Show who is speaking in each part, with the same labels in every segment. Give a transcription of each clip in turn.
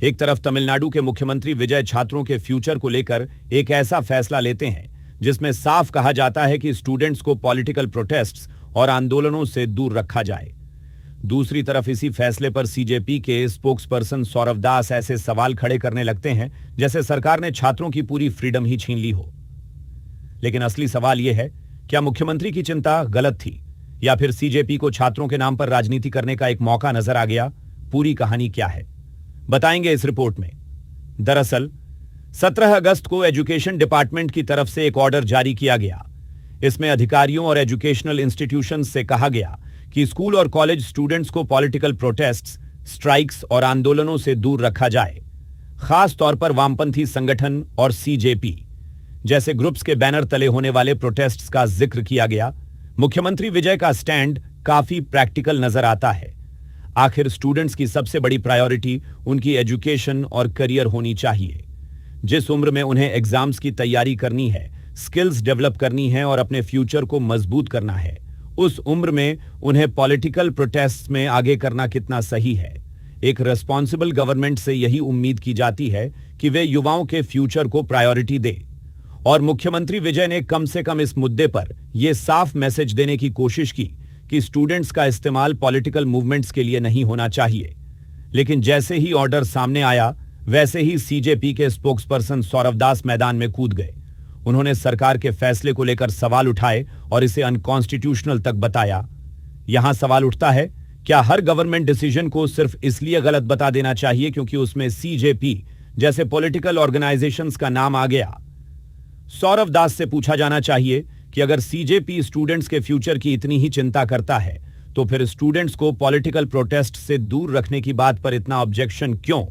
Speaker 1: एक तरफ तमिलनाडु के मुख्यमंत्री विजय छात्रों के फ्यूचर को लेकर एक ऐसा फैसला लेते हैं जिसमें साफ कहा जाता है कि स्टूडेंट्स को पॉलिटिकल प्रोटेस्ट्स और आंदोलनों से दूर रखा जाए। दूसरी तरफ इसी फैसले पर सीजेपी के स्पोक्सपर्सन सौरव दास ऐसे सवाल खड़े करने लगते हैं जैसे सरकार ने छात्रों की पूरी फ्रीडम ही छीन ली हो। लेकिन असली सवाल यह है, क्या मुख्यमंत्री की चिंता गलत थी या फिर सीजेपी को छात्रों के नाम पर राजनीति करने का एक मौका नजर आ गया? पूरी कहानी क्या है, बताएंगे इस रिपोर्ट में। दरअसल 17 अगस्त को एजुकेशन डिपार्टमेंट की तरफ से एक ऑर्डर जारी किया गया। इसमें अधिकारियों और एजुकेशनल इंस्टीट्यूशंस से कहा गया कि स्कूल और कॉलेज स्टूडेंट्स को पॉलिटिकल प्रोटेस्ट्स, स्ट्राइक्स और आंदोलनों से दूर रखा जाए। खास तौर पर वामपंथी संगठन और सीजेपी जैसे ग्रुप्स के बैनर तले होने वाले प्रोटेस्ट्स का जिक्र किया गया। मुख्यमंत्री विजय का स्टैंड काफी प्रैक्टिकल नजर आता है। आखिर स्टूडेंट्स की सबसे बड़ी प्रायोरिटी उनकी एजुकेशन और करियर होनी चाहिए। जिस उम्र में उन्हें एग्जाम्स की तैयारी करनी है, स्किल्स डेवलप करनी है और अपने फ्यूचर को मजबूत करना है, उस उम्र में उन्हें पॉलिटिकल प्रोटेस्ट में आगे करना कितना सही है? एक रिस्पॉन्सिबल गवर्नमेंट से यही उम्मीद की जाती है कि वे युवाओं के फ्यूचर को प्रायोरिटी दे। और मुख्यमंत्री विजय ने कम से कम इस मुद्दे पर यह साफ मैसेज देने की कोशिश की कि स्टूडेंट्स का इस्तेमाल पॉलिटिकल मूवमेंट्स के लिए नहीं होना चाहिए। लेकिन जैसे ही ऑर्डर सामने आया, वैसे ही सीजेपी के स्पोक्सपर्सन सौरव दास मैदान में कूद गए। उन्होंने सरकार के फैसले को लेकर सवाल उठाए और इसे अनकॉन्स्टिट्यूशनल तक बताया। यहां सवाल उठता है, क्या हर गवर्नमेंट डिसीजन को सिर्फ इसलिए गलत बता देना चाहिए क्योंकि उसमें सीजेपी जैसे पॉलिटिकल ऑर्गेनाइजेशंस का नाम आ गया? सौरव दास से पूछा जाना चाहिए कि अगर सीजेपी स्टूडेंट्स के फ्यूचर की इतनी ही चिंता करता है तो फिर स्टूडेंट्स को पॉलिटिकल प्रोटेस्ट से दूर रखने की बात पर इतना ऑब्जेक्शन क्यों?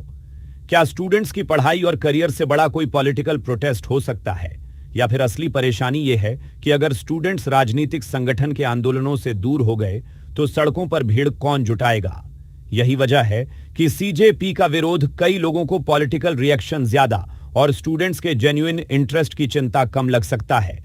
Speaker 1: क्या स्टूडेंट्स की पढ़ाई और करियर से बड़ा कोई पॉलिटिकल प्रोटेस्ट हो सकता है? या फिर असली परेशानी यह है कि अगर स्टूडेंट्स राजनीतिक संगठन के आंदोलनों से दूर हो गए तो सड़कों पर भीड़ कौन जुटाएगा? यही वजह है कि सीजेपी का विरोध कई लोगों को पॉलिटिकल रिएक्शन ज्यादा और स्टूडेंट्स के जेन्युइन इंटरेस्ट की चिंता कम लग सकता है।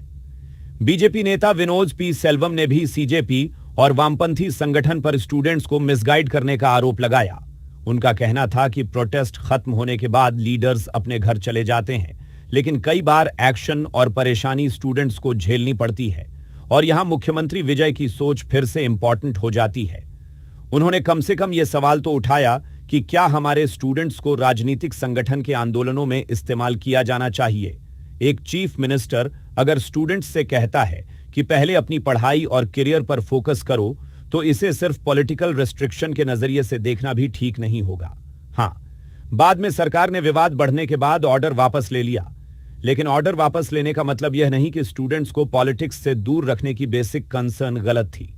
Speaker 1: बीजेपी नेता विनोद पी सेल्वम ने भी सीजेपी और वामपंथी संगठन पर स्टूडेंट्स को मिसगाइड करने का आरोप लगाया। उनका कहना था कि प्रोटेस्ट खत्म होने के बाद लीडर्स अपने घर चले जाते हैं, लेकिन कई बार एक्शन और परेशानी स्टूडेंट्स को झेलनी पड़ती है। और यहां मुख्यमंत्री विजय की सोच फिर से इंपॉर्टेंट हो जाती है। उन्होंने कम से कम यह सवाल तो उठाया कि क्या हमारे स्टूडेंट्स को राजनीतिक संगठन के आंदोलनों में इस्तेमाल किया जाना चाहिए? एक चीफ मिनिस्टर अगर स्टूडेंट्स से कहता है कि पहले अपनी पढ़ाई और करियर पर फोकस करो, तो इसे सिर्फ पॉलिटिकल रेस्ट्रिक्शन के नजरिए से देखना भी ठीक नहीं होगा। हां, बाद में सरकार ने विवाद बढ़ने के बाद ऑर्डर वापस ले लिया, लेकिन ऑर्डर वापस लेने का मतलब यह नहीं कि स्टूडेंट्स को पॉलिटिक्स से दूर रखने की बेसिक कंसर्न गलत थी,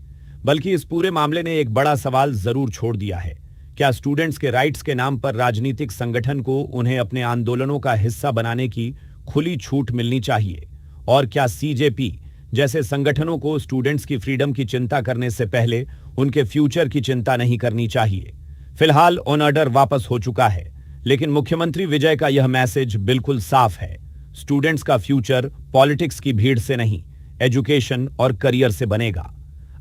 Speaker 1: बल्कि इस पूरे मामले ने एक बड़ा सवाल जरूर छोड़ दिया है। क्या स्टूडेंट्स के राइट्स के नाम पर राजनीतिक संगठन को उन्हें अपने आंदोलनों का हिस्सा बनाने की खुली छूट मिलनी चाहिए? और क्या सीजेपी जैसे संगठनों को स्टूडेंट्स की फ्रीडम की चिंता करने से पहले उनके फ्यूचर की चिंता नहीं करनी चाहिए? फिलहाल ऑन ऑर्डर वापस हो चुका है, लेकिन मुख्यमंत्री विजय का यह मैसेज बिल्कुल साफ है। स्टूडेंट्स का फ्यूचर पॉलिटिक्स की भीड़ से नहीं, एजुकेशन और करियर से बनेगा।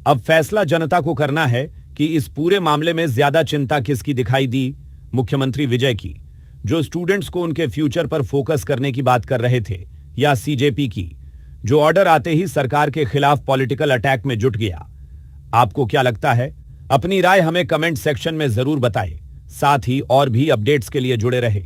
Speaker 1: अब फैसला जनता को करना है कि इस पूरे मामले में ज्यादा चिंता किसकी दिखाई दी, मुख्यमंत्री विजय की, जो स्टूडेंट्स को उनके फ्यूचर पर फोकस करने की बात कर रहे थे, या सीजेपी की, जो ऑर्डर आते ही सरकार के खिलाफ पॉलिटिकल अटैक में जुट गया? आपको क्या लगता है? अपनी राय हमें कमेंट सेक्शन में जरूर बताएं। साथ ही और भी अपडेट्स के लिए जुड़े रहे।